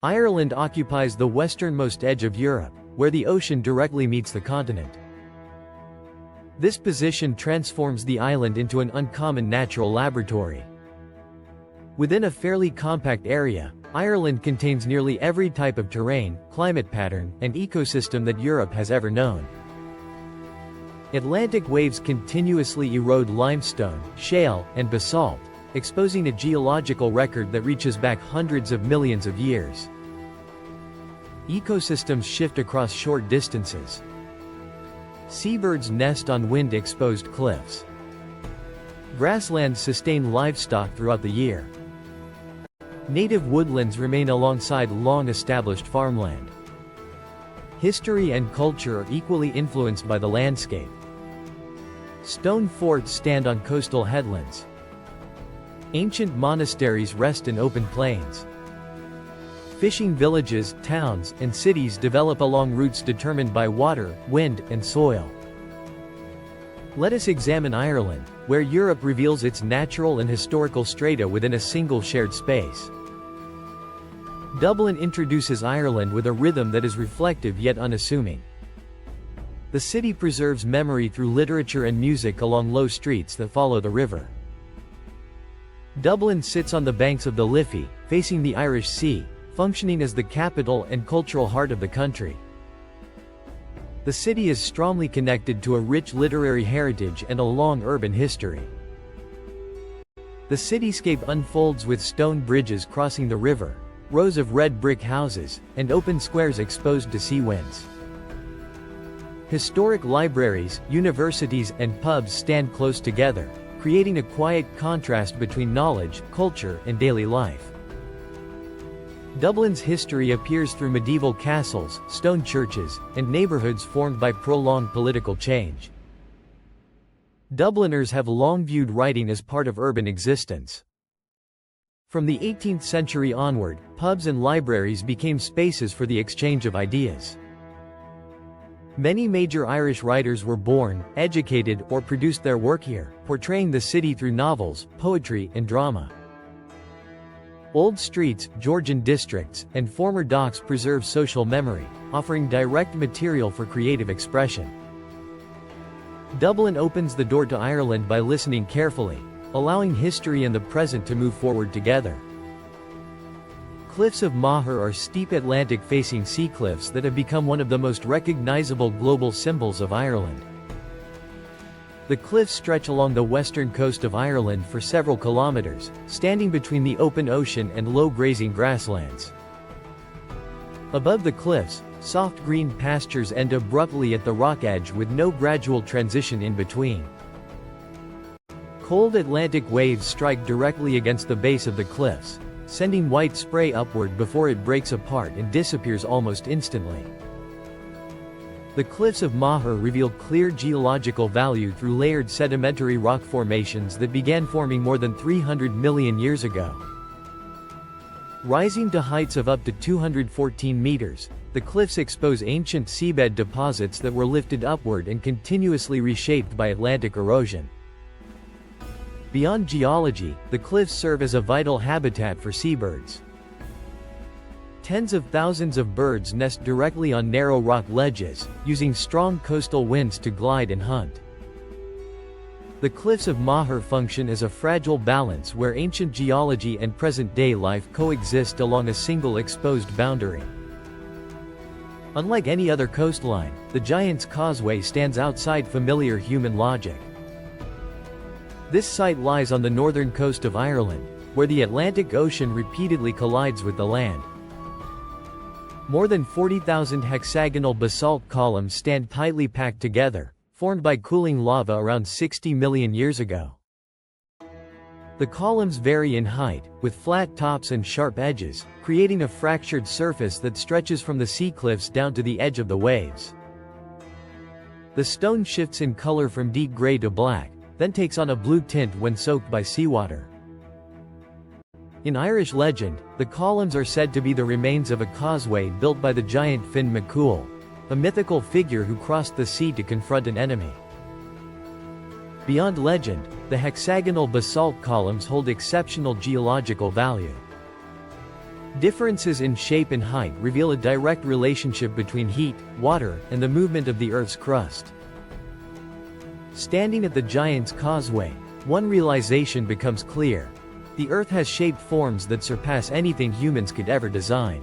Ireland occupies the westernmost edge of Europe, where the ocean directly meets the continent. This position transforms the island into an uncommon natural laboratory. Within a fairly compact area, Ireland contains nearly every type of terrain, climate pattern, and ecosystem that Europe has ever known. Atlantic waves continuously erode limestone, shale, and basalt, exposing a geological record that reaches back hundreds of millions of years. Ecosystems shift across short distances. Seabirds nest on wind-exposed cliffs. Grasslands sustain livestock throughout the year. Native woodlands remain alongside long-established farmland. History and culture are equally influenced by the landscape. Stone forts stand on coastal headlands. Ancient monasteries rest in open plains. Fishing villages, towns, and cities develop along routes determined by water, wind, and soil. Let us examine Ireland, where Europe reveals its natural and historical strata within a single shared space. Dublin introduces Ireland with a rhythm that is reflective yet unassuming. The city preserves memory through literature and music along low streets that follow the river. Dublin sits on the banks of the Liffey, facing the Irish Sea, functioning as the capital and cultural heart of the country. The city is strongly connected to a rich literary heritage and a long urban history. The cityscape unfolds with stone bridges crossing the river, rows of red brick houses, and open squares exposed to sea winds. Historic libraries, universities, and pubs stand close together, creating a quiet contrast between knowledge, culture, and daily life. Dublin's history appears through medieval castles, stone churches, and neighborhoods formed by prolonged political change. Dubliners have long viewed writing as part of urban existence. From the 18th century onward, pubs and libraries became spaces for the exchange of ideas. Many major Irish writers were born, educated, or produced their work here, portraying the city through novels, poetry, and drama. Old streets, Georgian districts, and former docks preserve social memory, offering direct material for creative expression. Dublin opens the door to Ireland by listening carefully, allowing history and the present to move forward together. Cliffs of Moher are steep Atlantic-facing sea cliffs that have become one of the most recognizable global symbols of Ireland. The cliffs stretch along the western coast of Ireland for several kilometers, standing between the open ocean and low grazing grasslands. Above the cliffs, soft green pastures end abruptly at the rock edge with no gradual transition in between. Cold Atlantic waves strike directly against the base of the cliffs, sending white spray upward before it breaks apart and disappears almost instantly. The Cliffs of Moher reveal clear geological value through layered sedimentary rock formations that began forming more than 300 million years ago. Rising to heights of up to 214 meters, the cliffs expose ancient seabed deposits that were lifted upward and continuously reshaped by Atlantic erosion. Beyond geology, the cliffs serve as a vital habitat for seabirds. Tens of thousands of birds nest directly on narrow rock ledges, using strong coastal winds to glide and hunt. The Cliffs of Moher function as a fragile balance where ancient geology and present-day life coexist along a single exposed boundary. Unlike any other coastline, the Giant's Causeway stands outside familiar human logic. This site lies on the northern coast of Ireland, where the Atlantic Ocean repeatedly collides with the land. More than 40,000 hexagonal basalt columns stand tightly packed together, formed by cooling lava around 60 million years ago. The columns vary in height, with flat tops and sharp edges, creating a fractured surface that stretches from the sea cliffs down to the edge of the waves. The stone shifts in color from deep gray to black, then takes on a blue tint when soaked by seawater. In Irish legend, the columns are said to be the remains of a causeway built by the giant Finn McCool, a mythical figure who crossed the sea to confront an enemy. Beyond legend, the hexagonal basalt columns hold exceptional geological value. Differences in shape and height reveal a direct relationship between heat, water, and the movement of the Earth's crust. Standing at the Giant's Causeway, one realization becomes clear. The Earth has shaped forms that surpass anything humans could ever design.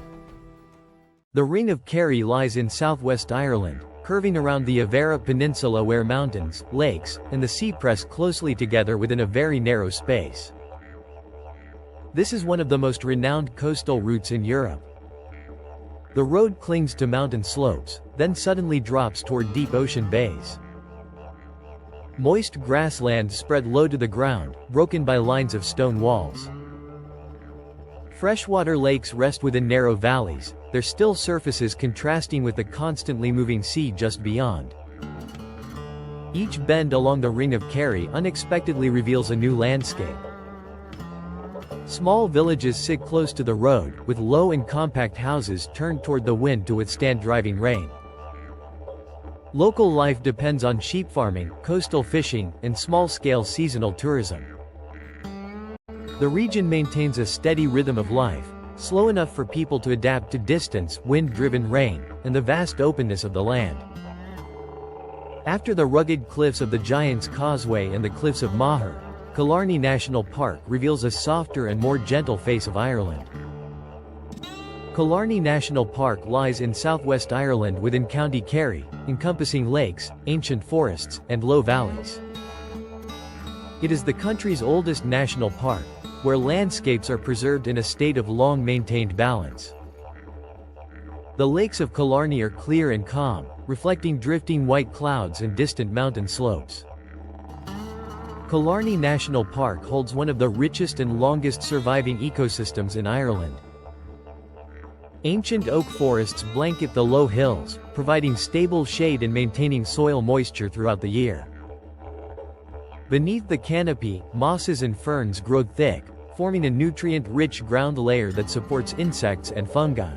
The Ring of Kerry lies in southwest Ireland, curving around the Avera Peninsula where mountains, lakes, and the sea press closely together within a very narrow space. This is one of the most renowned coastal routes in Europe. The road clings to mountain slopes, then suddenly drops toward deep ocean bays. Moist grasslands spread low to the ground, broken by lines of stone walls. Freshwater lakes rest within narrow valleys, their still surfaces contrasting with the constantly moving sea just beyond. Each bend along the Ring of Kerry unexpectedly reveals a new landscape. Small villages sit close to the road, with low and compact houses turned toward the wind to withstand driving rain. Local life depends on sheep farming, coastal fishing, and small-scale seasonal tourism. The region maintains a steady rhythm of life, slow enough for people to adapt to distance, wind-driven rain, and the vast openness of the land. After the rugged cliffs of the Giant's Causeway and the Cliffs of Moher, Killarney National Park reveals a softer and more gentle face of Ireland. Killarney National Park lies in southwest Ireland within County Kerry, encompassing lakes, ancient forests, and low valleys. It is the country's oldest national park, where landscapes are preserved in a state of long-maintained balance. The lakes of Killarney are clear and calm, reflecting drifting white clouds and distant mountain slopes. Killarney National Park holds one of the richest and longest surviving ecosystems in Ireland. Ancient oak forests blanket the low hills, providing stable shade and maintaining soil moisture throughout the year. Beneath the canopy, mosses and ferns grow thick, forming a nutrient-rich ground layer that supports insects and fungi.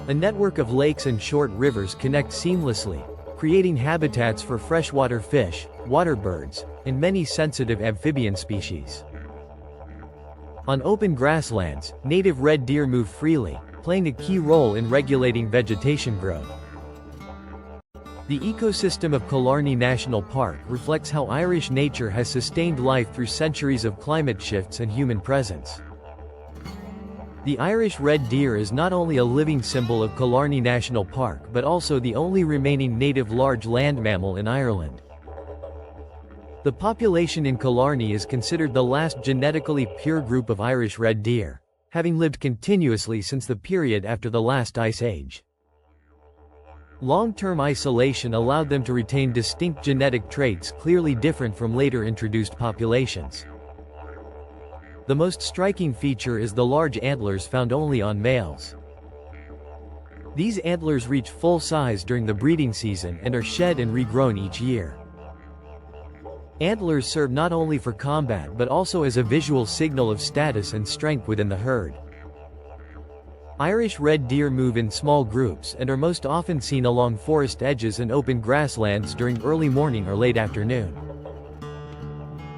A network of lakes and short rivers connect seamlessly, creating habitats for freshwater fish, water birds, and many sensitive amphibian species. On open grasslands, native red deer move freely, playing a key role in regulating vegetation growth. The ecosystem of Killarney National Park reflects how Irish nature has sustained life through centuries of climate shifts and human presence. The Irish red deer is not only a living symbol of Killarney National Park but also the only remaining native large land mammal in Ireland. The population in Killarney is considered the last genetically pure group of Irish red deer, having lived continuously since the period after the last ice age. Long-term isolation allowed them to retain distinct genetic traits clearly different from later introduced populations. The most striking feature is the large antlers found only on males. These antlers reach full size during the breeding season and are shed and regrown each year. Antlers serve not only for combat but also as a visual signal of status and strength within the herd. Irish red deer move in small groups and are most often seen along forest edges and open grasslands during early morning or late afternoon.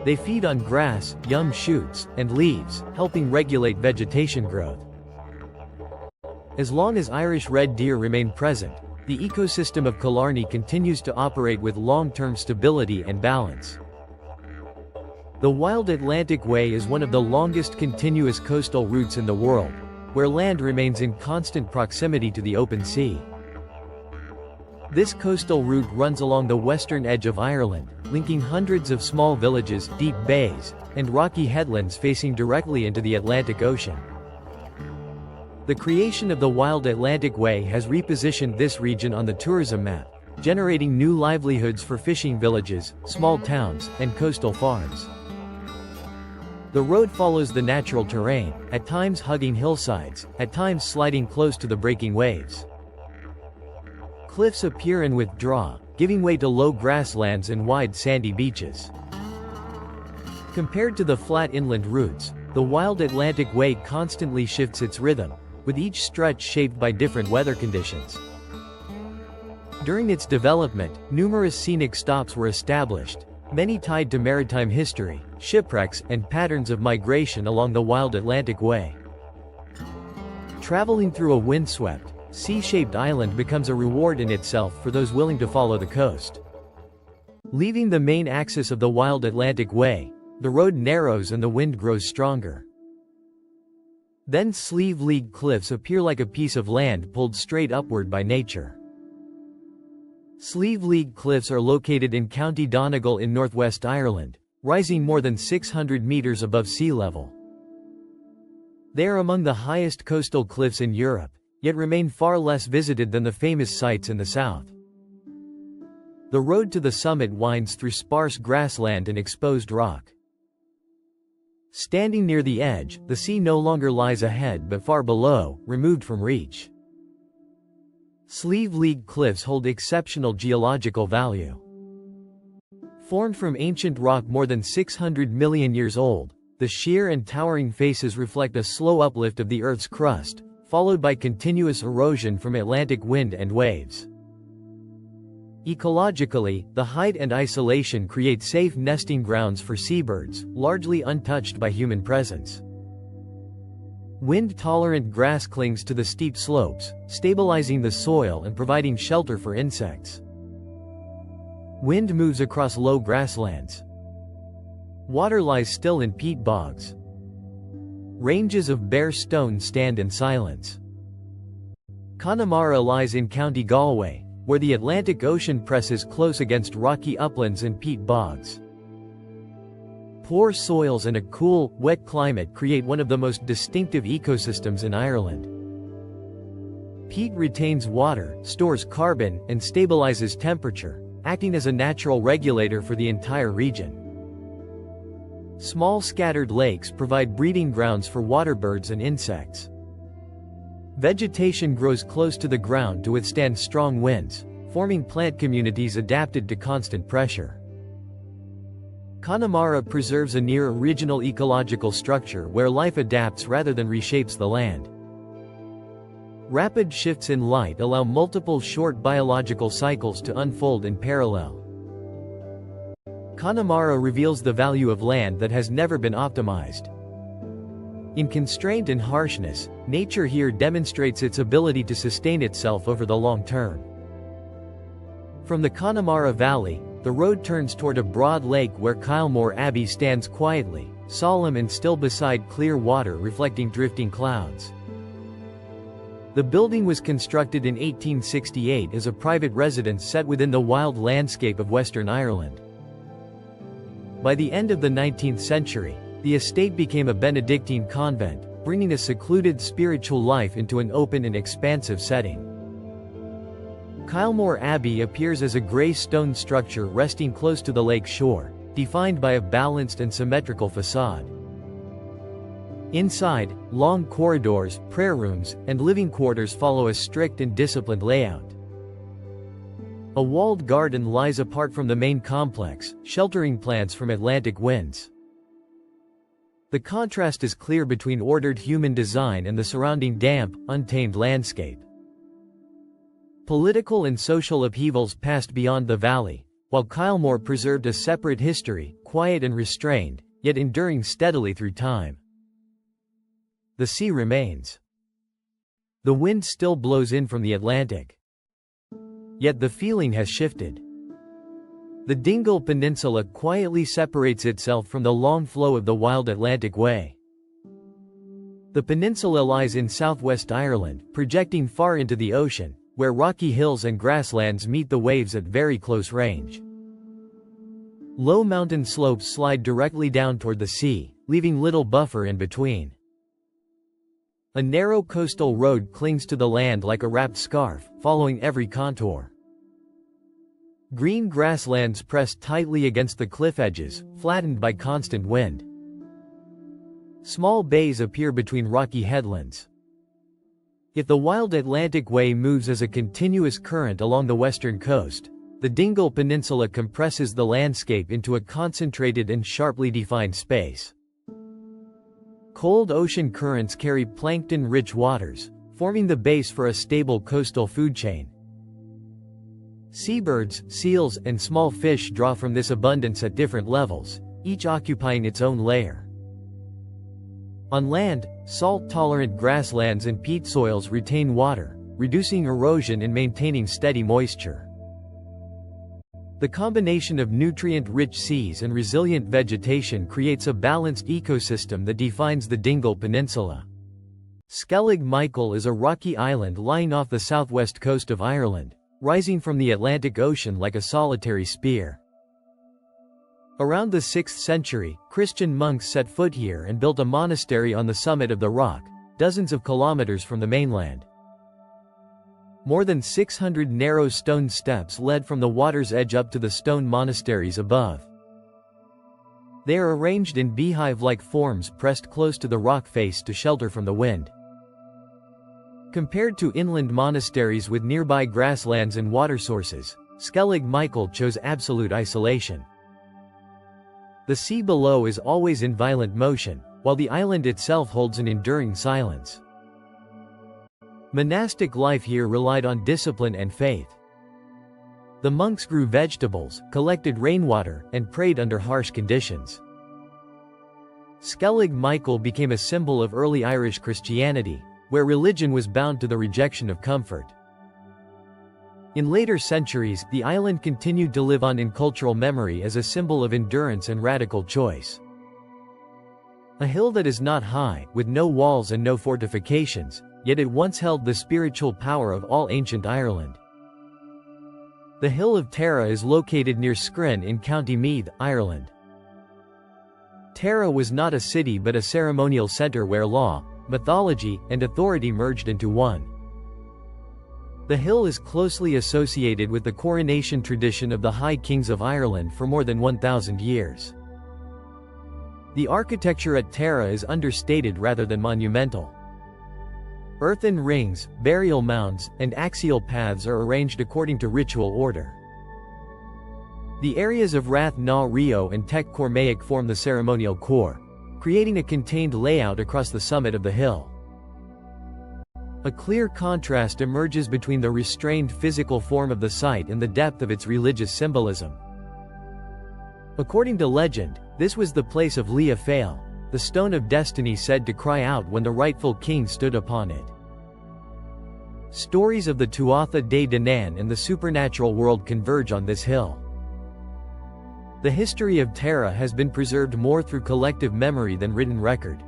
They feed on grass, young shoots, and leaves, helping regulate vegetation growth. As long as Irish red deer remain present, the ecosystem of Killarney continues to operate with long-term stability and balance. The Wild Atlantic Way is one of the longest continuous coastal routes in the world, where land remains in constant proximity to the open sea. This coastal route runs along the western edge of Ireland, linking hundreds of small villages, deep bays, and rocky headlands facing directly into the Atlantic Ocean. The creation of the Wild Atlantic Way has repositioned this region on the tourism map, generating new livelihoods for fishing villages, small towns, and coastal farms. The road follows the natural terrain, at times hugging hillsides, at times sliding close to the breaking waves. Cliffs appear and withdraw, giving way to low grasslands and wide sandy beaches. Compared to the flat inland routes, the Wild Atlantic Way constantly shifts its rhythm, with each stretch shaped by different weather conditions. During its development, numerous scenic stops were established, many tied to maritime history, shipwrecks, and patterns of migration along the Wild Atlantic Way. Traveling through a windswept, sea-shaped island becomes a reward in itself for those willing to follow the coast. Leaving the main axis of the wild Atlantic Way, the road narrows and the wind grows stronger. Then Sleeve-League Cliffs appear like a piece of land pulled straight upward by nature. Sleeve-League Cliffs are located in County Donegal in northwest Ireland, rising more than 600 meters above sea level. They are among the highest coastal cliffs in Europe, yet remain far less visited than the famous sites in the south. The road to the summit winds through sparse grassland and exposed rock. Standing near the edge, the sea no longer lies ahead but far below, removed from reach. Sleeve-League Cliffs hold exceptional geological value. Formed from ancient rock more than 600 million years old, the sheer and towering faces reflect a slow uplift of the Earth's crust, followed by continuous erosion from Atlantic wind and waves. Ecologically, the height and isolation create safe nesting grounds for seabirds, largely untouched by human presence. Wind-tolerant grass clings to the steep slopes, stabilizing the soil and providing shelter for insects. Wind moves across low grasslands. Water lies still in peat bogs. Ranges of bare stone stand in silence. Connemara lies in County Galway, where the Atlantic Ocean presses close against rocky uplands and peat bogs. Poor soils and a cool, wet climate create one of the most distinctive ecosystems in Ireland. Peat retains water, stores carbon, and stabilizes temperature, acting as a natural regulator for the entire region. Small scattered lakes provide breeding grounds for waterbirds and insects. Vegetation grows close to the ground to withstand strong winds, forming plant communities adapted to constant pressure. Connemara preserves a near-original ecological structure where life adapts rather than reshapes the land. Rapid shifts in light allow multiple short biological cycles to unfold in parallel. Connemara reveals the value of land that has never been optimized. In constraint and harshness, nature here demonstrates its ability to sustain itself over the long term. From the Connemara Valley, the road turns toward a broad lake where Killarney Abbey stands quietly, solemn and still beside clear water reflecting drifting clouds. The building was constructed in 1868 as a private residence set within the wild landscape of Western Ireland. By the end of the 19th century, the estate became a Benedictine convent, bringing a secluded spiritual life into an open and expansive setting. Killarney Abbey appears as a grey stone structure resting close to the lake shore, defined by a balanced and symmetrical facade. Inside, long corridors, prayer rooms, and living quarters follow a strict and disciplined layout. A walled garden lies apart from the main complex, sheltering plants from Atlantic winds. The contrast is clear between ordered human design and the surrounding damp, untamed landscape. Political and social upheavals passed beyond the valley, while Killarney preserved a separate history, quiet and restrained, yet enduring steadily through time. The sea remains. The wind still blows in from the Atlantic. Yet the feeling has shifted. The Dingle Peninsula quietly separates itself from the long flow of the wild Atlantic Way. The peninsula lies in southwest Ireland, projecting far into the ocean, where rocky hills and grasslands meet the waves at very close range. Low mountain slopes slide directly down toward the sea, leaving little buffer in between. A narrow coastal road clings to the land like a wrapped scarf, following every contour. Green grasslands press tightly against the cliff edges, flattened by constant wind. Small bays appear between rocky headlands. If the wild Atlantic Way moves as a continuous current along the western coast, the Dingle Peninsula compresses the landscape into a concentrated and sharply defined space. Cold ocean currents carry plankton-rich waters, forming the base for a stable coastal food chain. Seabirds, seals, and small fish draw from this abundance at different levels, each occupying its own layer. On land, salt-tolerant grasslands and peat soils retain water, reducing erosion and maintaining steady moisture. The combination of nutrient-rich seas and resilient vegetation creates a balanced ecosystem that defines the Dingle Peninsula. Skellig Michael is a rocky island lying off the southwest coast of Ireland, rising from the Atlantic Ocean like a solitary spear. Around the 6th century, Christian monks set foot here and built a monastery on the summit of the rock, dozens of kilometers from the mainland. More than 600 narrow stone steps led from the water's edge up to the stone monasteries above. They are arranged in beehive-like forms pressed close to the rock face to shelter from the wind. Compared to inland monasteries with nearby grasslands and water sources, Skellig Michael chose absolute isolation. The sea below is always in violent motion, while the island itself holds an enduring silence. Monastic life here relied on discipline and faith. The monks grew vegetables, collected rainwater, and prayed under harsh conditions. Skellig Michael became a symbol of early Irish Christianity, where religion was bound to the rejection of comfort. In later centuries, the island continued to live on in cultural memory as a symbol of endurance and radical choice. A hill that is not high, with no walls and no fortifications, yet it once held the spiritual power of all ancient Ireland. The Hill of Tara is located near Skrin in County Meath, Ireland. Tara was not a city but a ceremonial centre where law, mythology, and authority merged into one. The hill is closely associated with the coronation tradition of the High Kings of Ireland for more than 1,000 years. The architecture at Tara is understated rather than monumental. Earthen rings, burial mounds, and axial paths are arranged according to ritual order. The areas of Rath na Rio and Tech Cormaic form the ceremonial core, creating a contained layout across the summit of the hill. A clear contrast emerges between the restrained physical form of the site and the depth of its religious symbolism. According to legend, this was the place of Leah Fail, the stone of destiny said to cry out when the rightful king stood upon it. Stories of the Tuatha De Danann and the supernatural world converge on this hill. The history of Tara has been preserved more through collective memory than written record.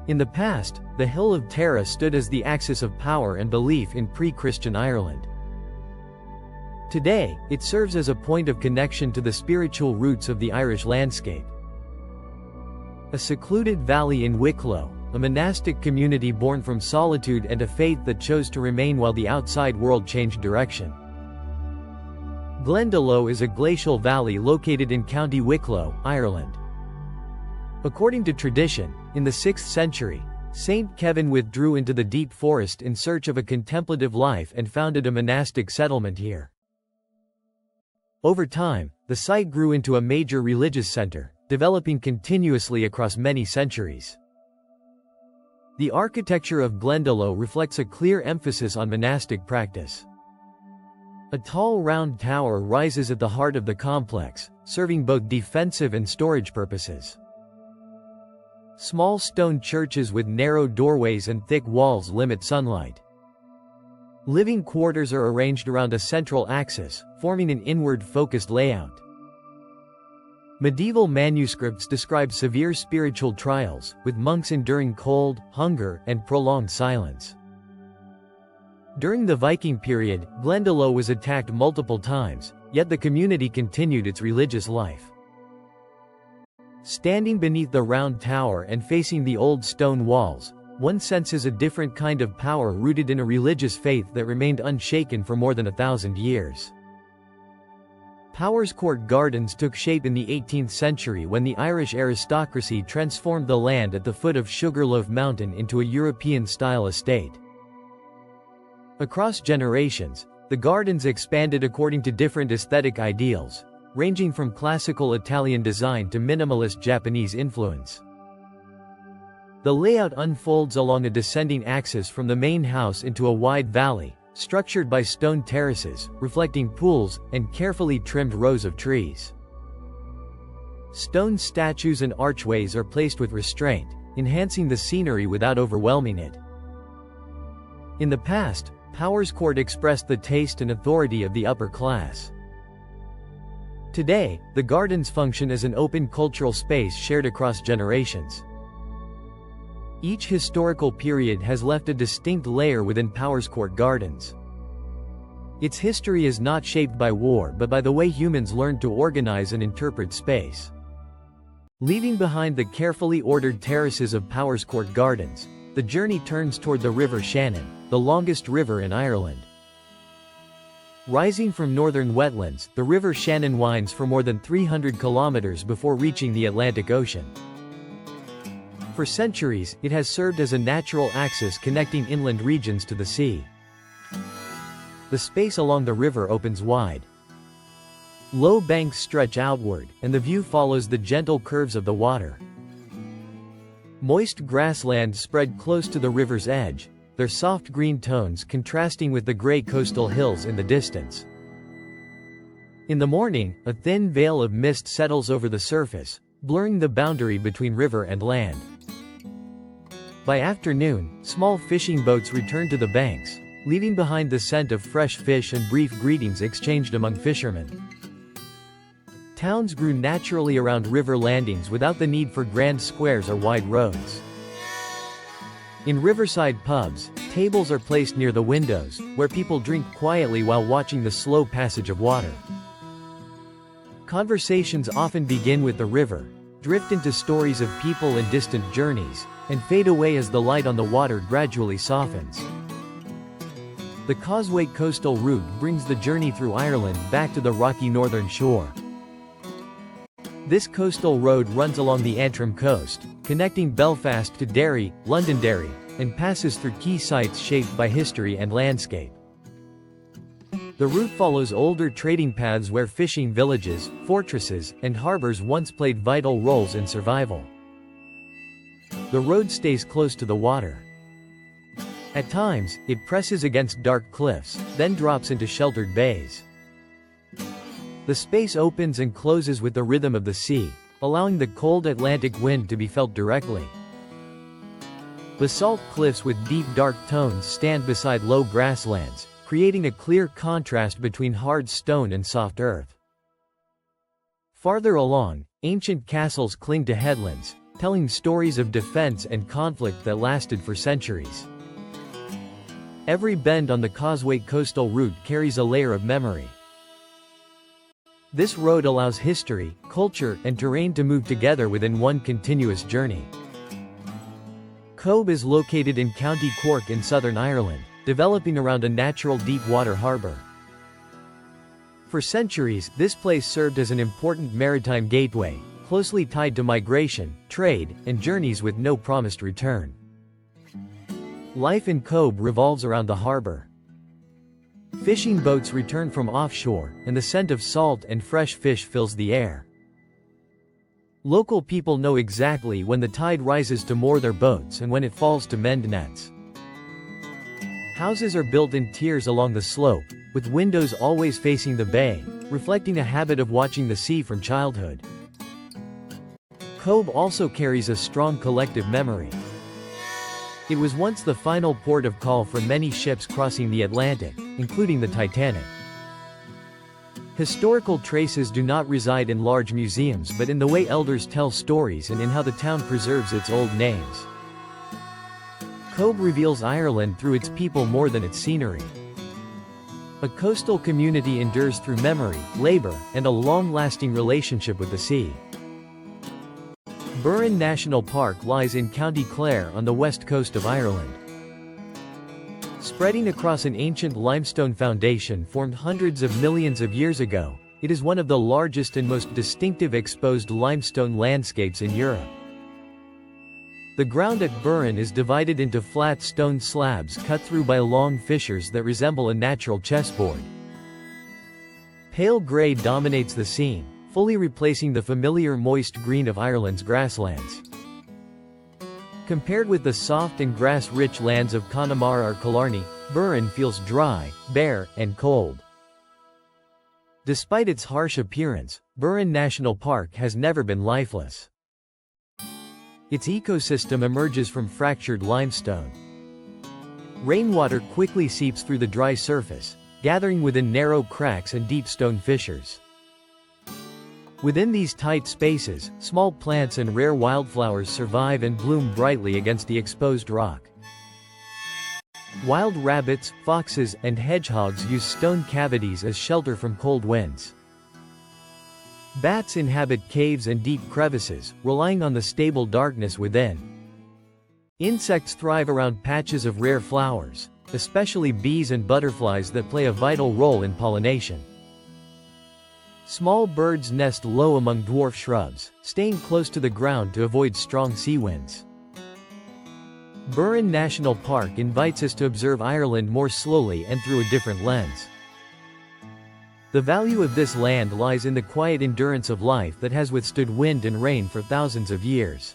In the past, the Hill of Tara stood as the axis of power and belief in pre-Christian Ireland. Today, it serves as a point of connection to the spiritual roots of the Irish landscape. A secluded valley in Wicklow, a monastic community born from solitude and a faith that chose to remain while the outside world changed direction. Glendalough is a glacial valley located in County Wicklow, Ireland. According to tradition, in the 6th century, Saint Kevin withdrew into the deep forest in search of a contemplative life and founded a monastic settlement here. Over time, the site grew into a major religious center, developing continuously across many centuries. The architecture of Glendalough reflects a clear emphasis on monastic practice. A tall round tower rises at the heart of the complex, serving both defensive and storage purposes. Small stone churches with narrow doorways and thick walls limit sunlight. Living quarters are arranged around a central axis, forming an inward-focused layout. Medieval manuscripts describe severe spiritual trials, with monks enduring cold, hunger, and prolonged silence. During the Viking period, Glendalough was attacked multiple times, yet the community continued its religious life. Standing beneath the round tower and facing the old stone walls, one senses a different kind of power rooted in a religious faith that remained unshaken for more than 1,000 years. Powerscourt Gardens took shape in the 18th century when the Irish aristocracy transformed the land at the foot of Sugarloaf Mountain into a European-style estate. Across generations, the gardens expanded according to different aesthetic ideals, ranging from classical Italian design to minimalist Japanese influence. The layout unfolds along a descending axis from the main house into a wide valley, structured by stone terraces, reflecting pools, and carefully trimmed rows of trees. Stone statues and archways are placed with restraint, enhancing the scenery without overwhelming it. In the past, Powerscourt expressed the taste and authority of the upper class. Today, the gardens function as an open cultural space shared across generations. Each historical period has left a distinct layer within Powerscourt Gardens. Its history is not shaped by war but by the way humans learned to organize and interpret space. Leaving behind the carefully ordered terraces of Powerscourt Gardens, the journey turns toward the River Shannon, the longest river in Ireland. Rising from northern wetlands, the River Shannon winds for more than 300 kilometers before reaching the Atlantic Ocean. For centuries, it has served as a natural axis connecting inland regions to the sea. The space along the river opens wide. Low banks stretch outward, and the view follows the gentle curves of the water. Moist grasslands spread close to the river's edge, their soft green tones contrasting with the gray coastal hills in the distance. In the morning, a thin veil of mist settles over the surface, blurring the boundary between river and land. By afternoon, small fishing boats return to the banks, leaving behind the scent of fresh fish and brief greetings exchanged among fishermen. Towns grew naturally around river landings without the need for grand squares or wide roads. In riverside pubs, tables are placed near the windows, where people drink quietly while watching the slow passage of water. Conversations often begin with the river, drift into stories of people and distant journeys, and fade away as the light on the water gradually softens. The Causeway coastal route brings the journey through Ireland back to the rocky northern shore. This coastal road runs along the Antrim coast, connecting Belfast to Derry, Londonderry, and passes through key sites shaped by history and landscape. The route follows older trading paths where fishing villages, fortresses, and harbors once played vital roles in survival. The road stays close to the water. At times, it presses against dark cliffs, then drops into sheltered bays. The space opens and closes with the rhythm of the sea, allowing the cold Atlantic wind to be felt directly. Basalt cliffs with deep dark tones stand beside low grasslands, creating a clear contrast between hard stone and soft earth. Farther along, ancient castles cling to headlands, telling stories of defense and conflict that lasted for centuries. Every bend on the Causeway coastal route carries a layer of memory. This road allows history, culture, and terrain to move together within one continuous journey. Cobh is located in County Cork in southern Ireland, developing around a natural deep-water harbour. For centuries, this place served as an important maritime gateway, closely tied to migration, trade, and journeys with no promised return. Life in Cobh revolves around the harbour. Fishing boats return from offshore, and the scent of salt and fresh fish fills the air. Local people know exactly when the tide rises to moor their boats and when it falls to mend nets. Houses are built in tiers along the slope, with windows always facing the bay, reflecting a habit of watching the sea from childhood. Cobh also carries a strong collective memory. It was once the final port of call for many ships crossing the Atlantic, including the Titanic. Historical traces do not reside in large museums but in the way elders tell stories and in how the town preserves its old names. Cobh reveals Ireland through its people more than its scenery. A coastal community endures through memory, labor, and a long-lasting relationship with the sea. Burren National Park lies in County Clare on the west coast of Ireland. Spreading across an ancient limestone foundation formed hundreds of millions of years ago, it is one of the largest and most distinctive exposed limestone landscapes in Europe. The ground at Burren is divided into flat stone slabs cut through by long fissures that resemble a natural chessboard. Pale grey dominates the scene, fully replacing the familiar moist green of Ireland's grasslands. Compared with the soft and grass-rich lands of Connemara or Killarney, Burren feels dry, bare, and cold. Despite its harsh appearance, Burren National Park has never been lifeless. Its ecosystem emerges from fractured limestone. Rainwater quickly seeps through the dry surface, gathering within narrow cracks and deep stone fissures. Within these tight spaces, small plants and rare wildflowers survive and bloom brightly against the exposed rock. Wild rabbits, foxes, and hedgehogs use stone cavities as shelter from cold winds. Bats inhabit caves and deep crevices, relying on the stable darkness within. Insects thrive around patches of rare flowers, especially bees and butterflies that play a vital role in pollination. Small birds nest low among dwarf shrubs, staying close to the ground to avoid strong sea winds. Burren National Park invites us to observe Ireland more slowly and through a different lens. The value of this land lies in the quiet endurance of life that has withstood wind and rain for thousands of years.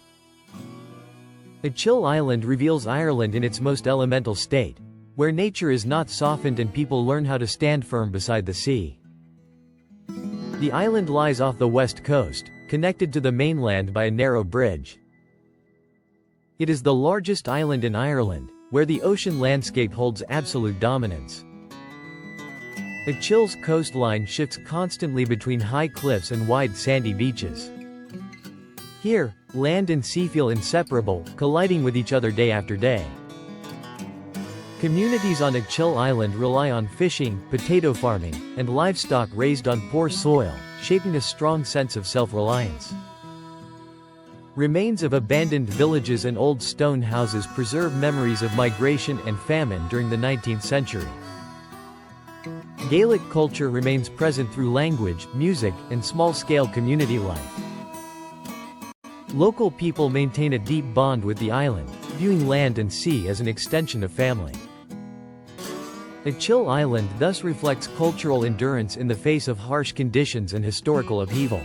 A chill island reveals Ireland in its most elemental state, where nature is not softened and people learn how to stand firm beside the sea. The island lies off the west coast, connected to the mainland by a narrow bridge. It is the largest island in Ireland, where the ocean landscape holds absolute dominance. The Chill's coastline shifts constantly between high cliffs and wide sandy beaches. Here, land and sea feel inseparable, colliding with each other day after day. Communities on Chill Island rely on fishing, potato farming, and livestock raised on poor soil, shaping a strong sense of self-reliance. Remains of abandoned villages and old stone houses preserve memories of migration and famine during the 19th century. Gaelic culture remains present through language, music, and small-scale community life. Local people maintain a deep bond with the island, viewing land and sea as an extension of family. The Chill Island thus reflects cultural endurance in the face of harsh conditions and historical upheaval.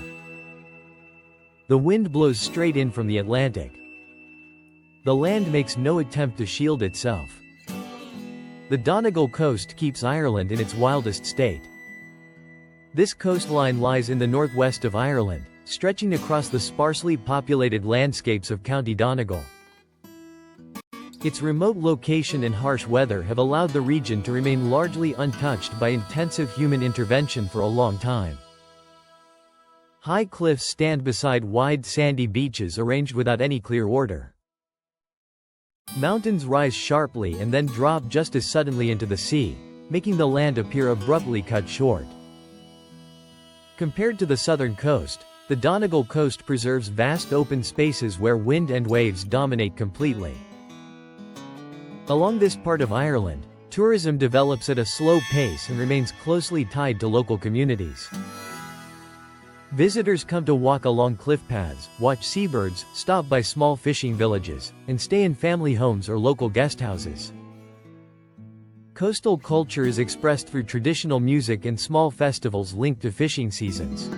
The wind blows straight in from the Atlantic. The land makes no attempt to shield itself. The Donegal coast keeps Ireland in its wildest state. This coastline lies in the northwest of Ireland, stretching across the sparsely populated landscapes of County Donegal. Its remote location and harsh weather have allowed the region to remain largely untouched by intensive human intervention for a long time. High cliffs stand beside wide sandy beaches arranged without any clear order. Mountains rise sharply and then drop just as suddenly into the sea, making the land appear abruptly cut short. Compared to the southern coast, the Donegal coast preserves vast open spaces where wind and waves dominate completely. Along this part of Ireland, tourism develops at a slow pace and remains closely tied to local communities. Visitors come to walk along cliff paths, watch seabirds, stop by small fishing villages, and stay in family homes or local guest houses. Coastal culture is expressed through traditional music and small festivals linked to fishing seasons.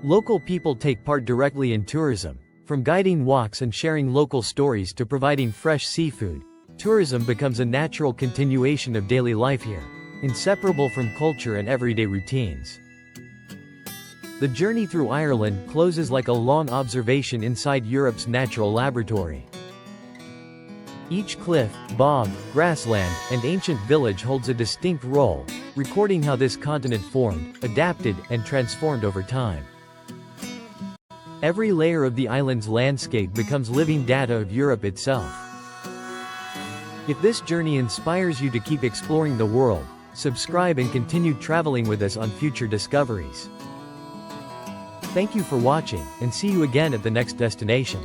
Local people take part directly in tourism. From guiding walks and sharing local stories to providing fresh seafood, tourism becomes a natural continuation of daily life here, inseparable from culture and everyday routines. The journey through Ireland closes like a long observation inside Europe's natural laboratory. Each cliff, bog, grassland, and ancient village holds a distinct role, recording how this continent formed, adapted, and transformed over time. Every layer of the island's landscape becomes living data of Europe itself. If this journey inspires you to keep exploring the world, subscribe and continue traveling with us on future discoveries. Thank you for watching, and see you again at the next destination.